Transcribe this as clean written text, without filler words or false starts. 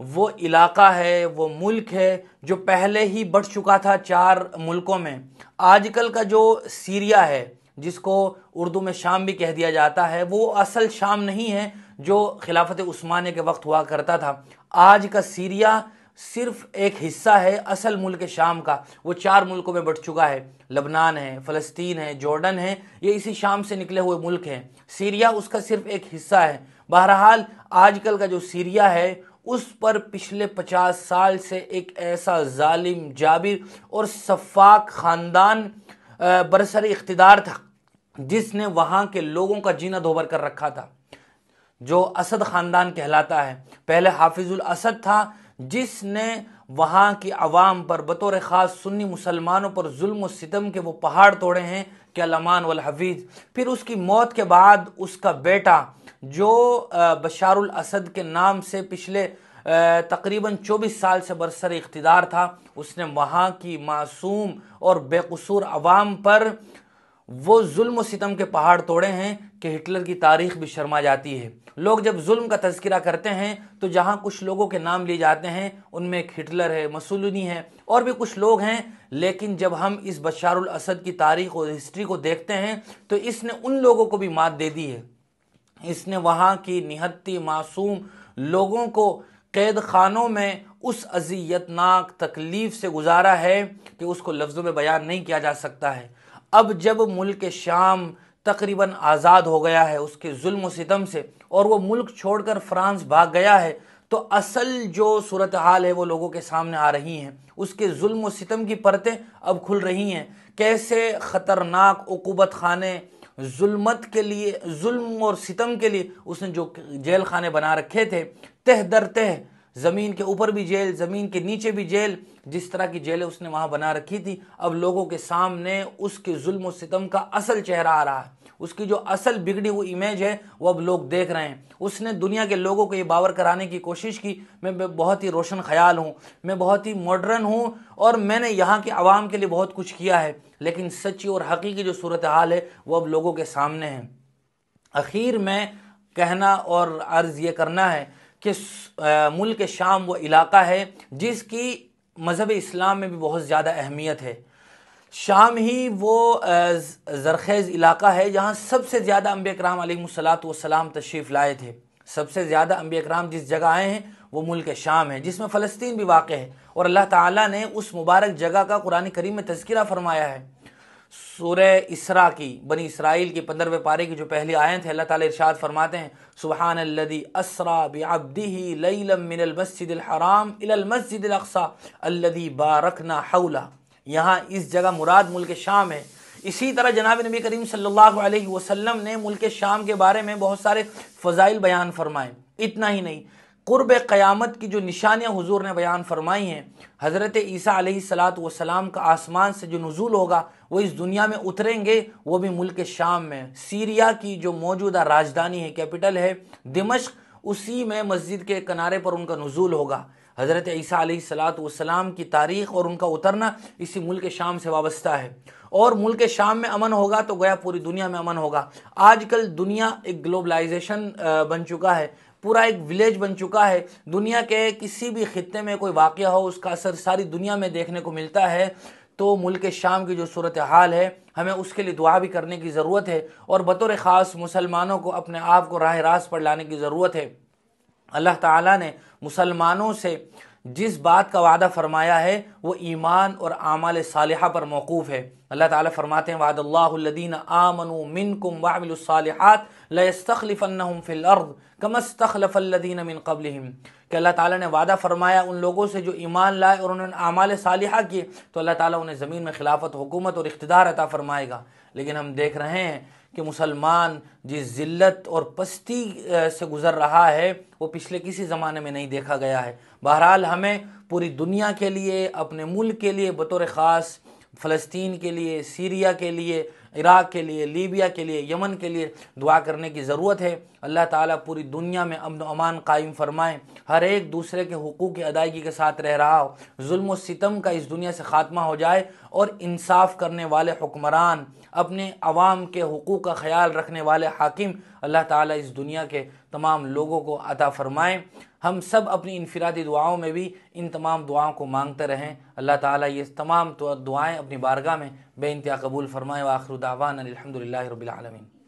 وہ علاقہ ہے، وہ ملک ہے جو پہلے ہی بڑھ چکا تھا 4 ملکوں میں۔ آج کل کا جو سیریا ہے، جس کو اردو میں شام بھی کہہ دیا جاتا ہے، وہ اصل شام نہیں ہے جو خلافت عثمانیہ کے وقت ہوا کرتا تھا۔ آج کا سیریا صرف ایک حصہ ہے اصل ملک شام کا، وہ 4 ملکوں میں بٹ چکا ہے۔ لبنان ہے، فلسطین ہے، جارڈن ہے، یہ اسی شام سے نکلے ہوئے ملک ہیں۔ سیریا اس کا صرف ایک حصہ ہے۔ بہرحال آج کل کا جو سیریا ہے اس پر پچھلے 50 سال سے ایک ایسا ظالم، جابر اور سفاک خاندان برسر اقتدار تھا جس نے وہاں کے لوگوں کا جینا دھوبر کر رکھا تھا، جو اسد خاندان کہلاتا ہے۔ پہلے حافظ الاسد تھا جس نے وہاں کی عوام پر بطور خاص سنی مسلمانوں پر ظلم و ستم کے وہ پہاڑ توڑے ہیں کہ الامان والحفیظ۔ پھر اس کی موت کے بعد اس کا بیٹا جو بشار الاسد کے نام سے پچھلے تقریباً 24 سال سے برسر اقتدار تھا، اس نے وہاں کی معصوم اور بے قصور عوام پر وہ ظلم و ستم کے پہاڑ توڑے ہیں کہ ہٹلر کی تاریخ بھی شرما جاتی ہے۔ لوگ جب ظلم کا تذکرہ کرتے ہیں تو جہاں کچھ لوگوں کے نام لیے جاتے ہیں ان میں ایک ہٹلر ہے، مسولینی ہے، اور بھی کچھ لوگ ہیں، لیکن جب ہم اس بشار الاسد کی تاریخ اور ہسٹری کو دیکھتے ہیں تو اس نے ان لوگوں کو بھی مات دے دی ہے۔ اس نے وہاں کی نہتی معصوم لوگوں کو قید خانوں میں اس اذیتناک تکلیف سے گزارا ہے کہ اس کو لفظوں میں بیان نہیں کیا جا سکتا ہے۔ اب جب ملک شام تقریباً آزاد ہو گیا ہے اس کے ظلم و ستم سے، اور وہ ملک چھوڑ کر فرانس بھاگ گیا ہے، تو اصل جو صورتحال ہے وہ لوگوں کے سامنے آ رہی ہیں۔ اس کے ظلم و ستم کی پرتیں اب کھل رہی ہیں، کیسے خطرناک عقوبت خانے ظلمت کے لیے، ظلم اور ستم کے لیے اس نے جو جیل خانے بنا رکھے تھے، تہ در تہ، زمین کے اوپر بھی جیل، زمین کے نیچے بھی جیل، جس طرح کی جیلیں اس نے وہاں بنا رکھی تھی، اب لوگوں کے سامنے اس کے ظلم و ستم کا اصل چہرہ آ رہا ہے۔ اس کی جو اصل بگڑی ہوئی امیج ہے وہ اب لوگ دیکھ رہے ہیں۔ اس نے دنیا کے لوگوں کو یہ باور کرانے کی کوشش کی میں بہت ہی روشن خیال ہوں، میں بہت ہی ماڈرن ہوں، اور میں نے یہاں کے عوام کے لیے بہت کچھ کیا ہے، لیکن سچی اور حقیقی جو صورتحال ہے وہ اب لوگوں کے سامنے ہے۔ اخیر میں کہنا اور عرض یہ کرنا ہے کہ ملک شام وہ علاقہ ہے جس کی مذہب اسلام میں بھی بہت زیادہ اہمیت ہے۔ شام ہی وہ زرخیز علاقہ ہے جہاں سب سے زیادہ انبیاء کرام علیہم السلام تشریف لائے تھے۔ سب سے زیادہ انبیاء کرام جس جگہ آئے ہیں وہ ملک شام ہے، جس میں فلسطین بھی واقع ہے، اور اللہ تعالیٰ نے اس مبارک جگہ کا قرآن کریم میں تذکرہ فرمایا ہے۔ سورہ اسراء کی، بنی اسرائیل کی 15ویں پارے کی جو پہلی آیت ہے، اللہ تعالیٰ ارشاد فرماتے ہیں سبحان الذی اسریٰ بعبدہ لیلا من المسجد الحرام الی المسجد الاقصی الذی بارکنا حولہ۔ یہاں اس جگہ مراد ملک شام ہے۔ اسی طرح جناب نبی کریم صلی اللہ علیہ وسلم نے ملک شام کے بارے میں بہت سارے فضائل بیان فرمائے۔ اتنا ہی نہیں، قرب قیامت کی جو نشانیاں حضور نے بیان فرمائی ہیں، حضرت عیسیٰ علیہ السلام کا آسمان سے جو نزول ہوگا، وہ اس دنیا میں اتریں گے، وہ بھی ملک شام میں۔ سیریا کی جو موجودہ راجدھانی ہے، کیپٹل ہے دمشق، اسی میں مسجد کے کنارے پر ان کا نزول ہوگا۔ حضرت عیسیٰ علیہ السلام کی تاریخ اور ان کا اترنا اسی ملک شام سے وابستہ ہے، اور ملک شام میں امن ہوگا تو گویا پوری دنیا میں امن ہوگا۔ آج کل دنیا ایک گلوبلائزیشن بن چکا ہے، پورا ایک ولیج بن چکا ہے۔ دنیا کے کسی بھی خطے میں کوئی واقعہ ہو اس کا اثر ساری دنیا میں دیکھنے کو ملتا ہے۔ تو ملک شام کی جو صورتحال ہے، ہمیں اس کے لیے دعا بھی کرنے کی ضرورت ہے، اور بطور خاص مسلمانوں کو اپنے آپ کو راہ راست پر لانے کی ضرورت ہے۔ اللہ تعالیٰ نے مسلمانوں سے جس بات کا وعدہ فرمایا ہے وہ ایمان اور اعمال صالحہ پر موقوف ہے۔ اللہ تعالیٰ فرماتے ہیں وعد اللہ الذین آمنوا منکم وعملوا الصالحات لیستخلفنہم فی الارض کما استخلف الذین من قبلہم، کہ اللہ تعالیٰ نے وعدہ فرمایا ان لوگوں سے جو ایمان لائے اور انہوں نے اعمال صالحہ کیے تو اللہ تعالیٰ انہیں زمین میں خلافت، حکومت اور اقتدار عطا فرمائے گا۔ لیکن ہم دیکھ رہے ہیں کہ مسلمان جس ذلت اور پستی سے گزر رہا ہے وہ پچھلے کسی زمانے میں نہیں دیکھا گیا ہے۔ بہرحال ہمیں پوری دنیا کے لیے، اپنے ملک کے لیے، بطور خاص فلسطین کے لیے، سیریا کے لیے، عراق کے لیے، لیبیا کے لیے، یمن کے لیے دعا کرنے کی ضرورت ہے۔ اللہ تعالیٰ پوری دنیا میں امن و امان قائم فرمائیں، ہر ایک دوسرے کے حقوق کی ادائیگی کے ساتھ رہ رہا ہو، ظلم و ستم کا اس دنیا سے خاتمہ ہو جائے، اور انصاف کرنے والے حکمران، اپنے عوام کے حقوق کا خیال رکھنے والے حاکم اللہ تعالیٰ اس دنیا کے تمام لوگوں کو عطا فرمائیں۔ ہم سب اپنی انفرادی دعاؤں میں بھی ان تمام دعاؤں کو مانگتے رہیں۔ اللہ تعالیٰ یہ تمام دعائیں اپنی بارگاہ میں بے انتہا قبول فرمائے۔ وآخر دعوانا الحمدللہ رب العالمین۔